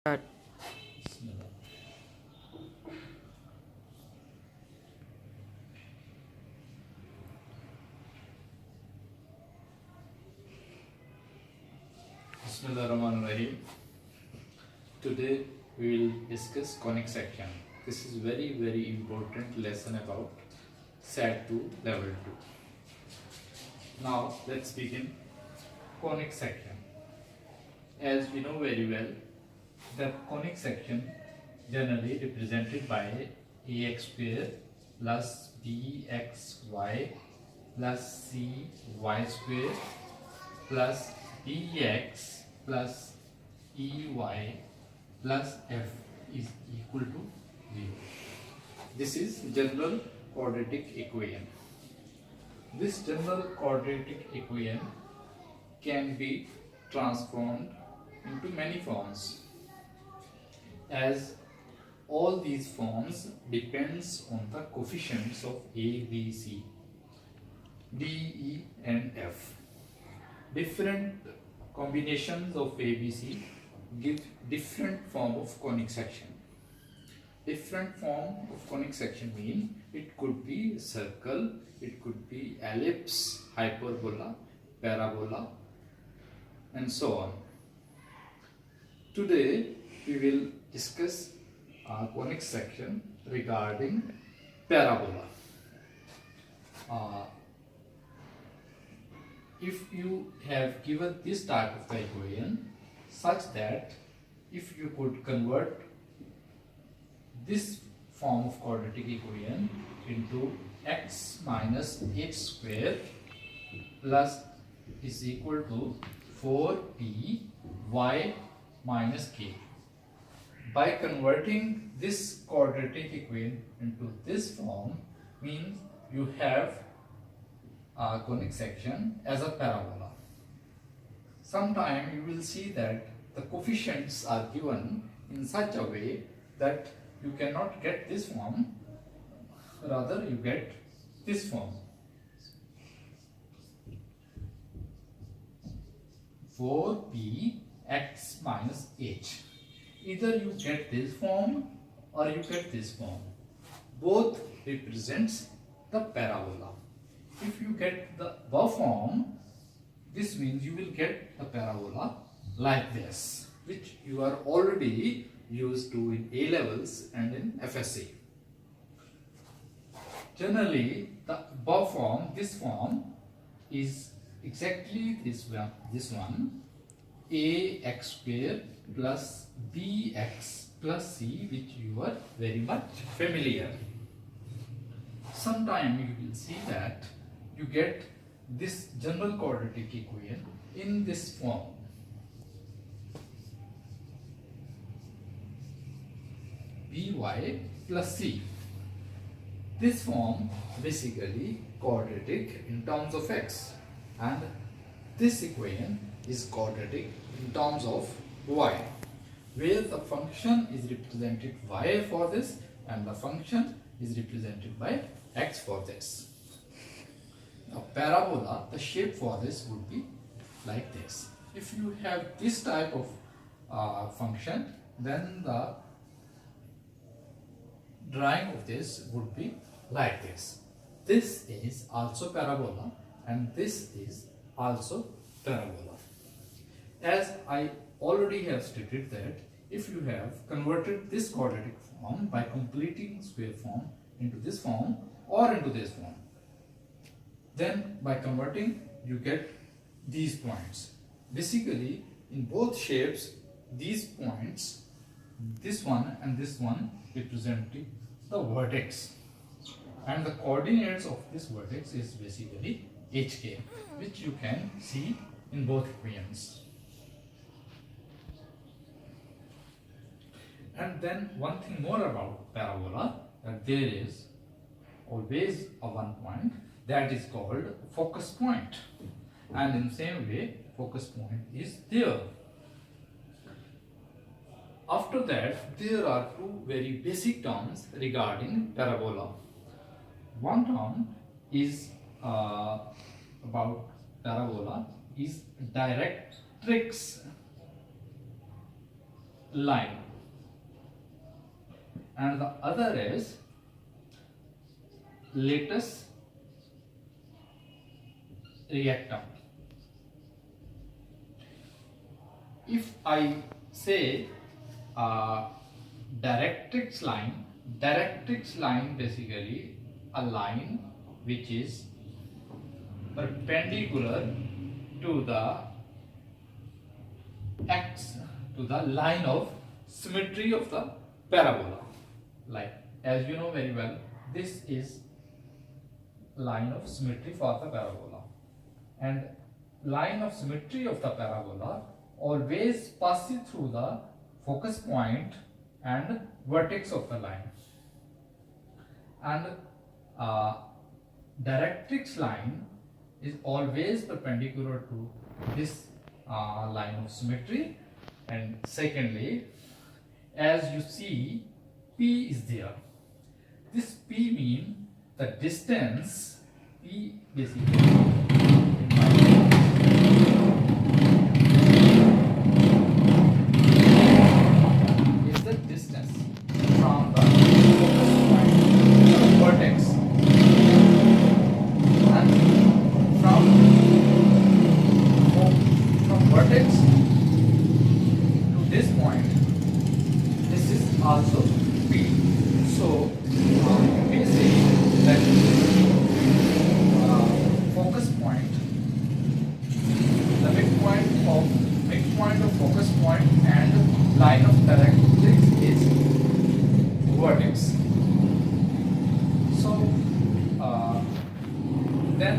Start. Bismillahirrahmanirrahim. Today we will discuss conic section. This is very important lesson about Sat2 level 2. Now let's begin conic section. As we know very well, the conic section generally represented by ax square plus bxy plus cy square plus dx plus ey plus f is equal to 0. This is general quadratic equation. This general quadratic equation can be transformed into many forms, as all these forms depends on the coefficients of a, b, c, d, e and f. Different combinations of a, b, c give different form of conic section. Different form of conic section mean it could be circle, it could be ellipse, hyperbola, parabola and so on. Today we will discuss a conic section regarding parabola. If you have given this type of the equation such that if you could convert this form of quadratic equation into x minus h square plus is equal to 4p y minus k. By converting this quadratic equation into this form means you have a conic section as a parabola. Sometime you will see that the coefficients are given in such a way that you cannot get this form, rather you get this form. 4p x minus h. Either you get this form or you get this form. Both represents the parabola. If you get the above form, this means you will get the parabola like this, which you are already used to in A levels and in FSC. Generally, the above form, this form is exactly this one, ax square plus bx plus c, which you are very much familiar. Sometime you will see that you get this general quadratic equation in this form. By plus c. This form basically quadratic in terms of x, and this equation is quadratic in terms of y, where the function is represented y for this and the function is represented by x for this. A parabola, the shape for this would be like this. If you have this type of function, then the drawing of this would be like this. This is also parabola and this is also parabola. As I already have stated that if you have converted this quadratic form by completing square form into this form or into this form, then by converting you get these points. Basically in both shapes, these points, this one and this one, representing the vertex, and the coordinates of this vertex is basically hk, which you can see in both equations. And then one thing more about parabola, that there is always a one point that is called focus point, and in the same way focus point is there. After that, there are two very basic terms regarding parabola. One term is about parabola is directrix. line, and the other is lattice rectum. If I say directrix line basically a line which is perpendicular to the line of symmetry of the parabola. Like, as you know very well, this is line of symmetry for the parabola, and line of symmetry of the parabola always passes through the focus point and vertex of the line, and directrix line is always perpendicular to this line of symmetry. And secondly, as you see, P is there. This P means the distance. P basically is the distance from the focus point to the vertex, and from vertex to this point, this is also P. So you may say that focus point, the midpoint of focus point and line of directrix is vertex. So then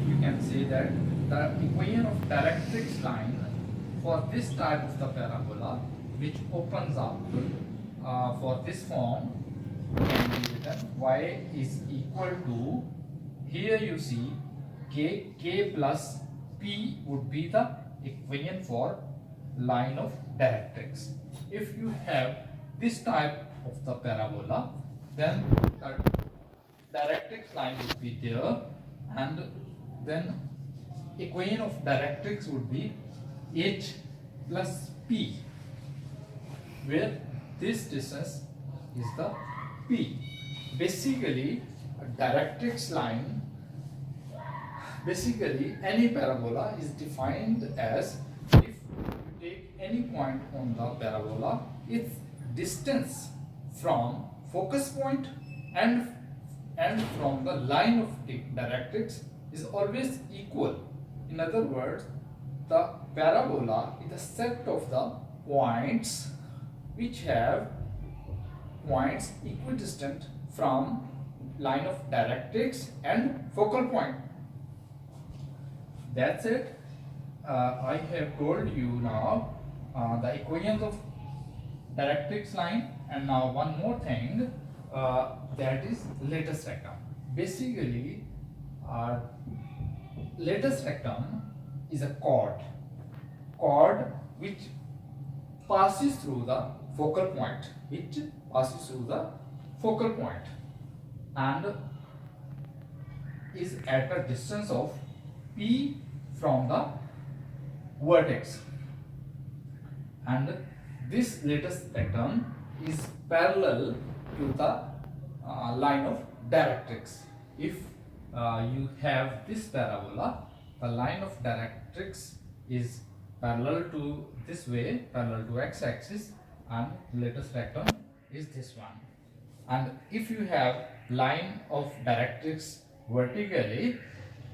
you can say that the equation of directrix line for this type of the parabola, which opens up for this form, can be written y is equal to, here you see k plus p would be the equation for line of directrix. If you have this type of the parabola, then the directrix line would be there, and then equation of directrix would be h plus p, where this distance is the p. Basically, a directrix line, basically any parabola is defined as, if you take any point on the parabola, its distance from focus point and from the line of directrix is always equal. In other words, the parabola is a set of the points which have points equidistant from line of directrix and focal point. That's it. I have told you now the equations of directrix line, and now one more thing, that is lattice rectum. Basically, lattice rectum is a chord which passes through the focal point, and is at a distance of p from the vertex, and this lattice rectum is parallel to the line of directrix. If you have this parabola, the line of directrix is parallel to this way, parallel to x-axis, and lattice rectum is this one. And if you have line of directrix vertically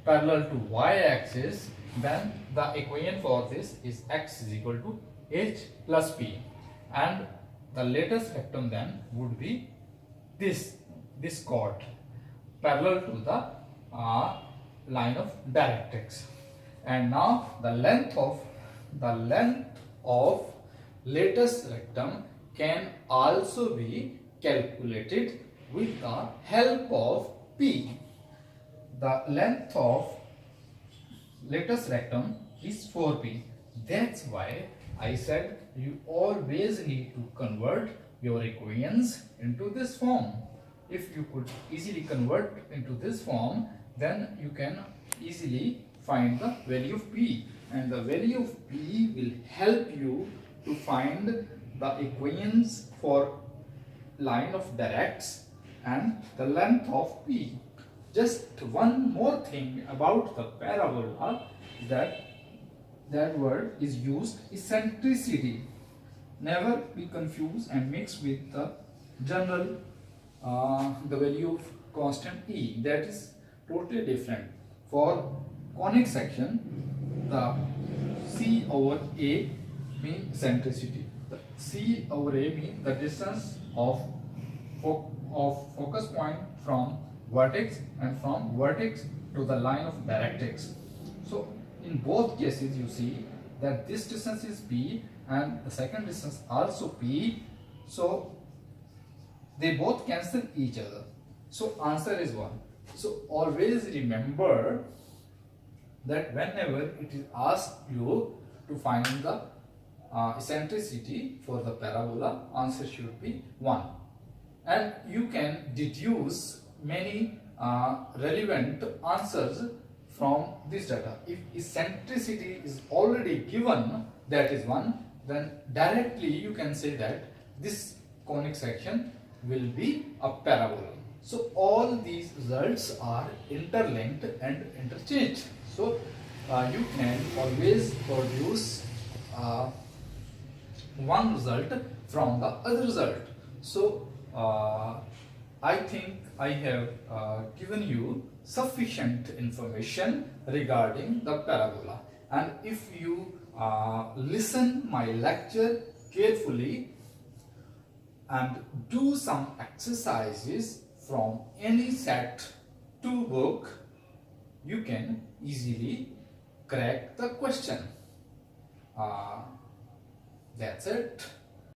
parallel to y-axis, then the equation for this is x is equal to h plus p, and the lattice rectum then would be this chord parallel to the line of directrix. And now the length of lattice rectum can also be calculated with the help of p. The length of lattice rectum is 4p. That's why I said you always need to convert your equations into this form. If you could easily convert into this form, then you can easily find the value of p, and the value of p will help you to find the equations for line of directs and the length of P. Just one more thing about the parabola, that word is used eccentricity. Never be confused and mix with the general the value of constant E, that is totally different. For conic section, the C over A means eccentricity. The C over A means the distance of focus point from vertex and from vertex to the line of directrix. So in both cases you see that this distance is P and the second distance also P. So they both cancel each other. So answer is 1. So always remember that whenever it is asked you to find the eccentricity for the parabola, answer should be 1. And you can deduce many relevant answers from this data. If eccentricity is already given, that is 1, then directly you can say that this conic section will be a parabola. So all these results are interlinked and interchanged. So you can always produce one result from the other result. So I think I have given you sufficient information regarding the parabola, and if you listen my lecture carefully and do some exercises from any Sat2 book, you can easily crack the question. That's it.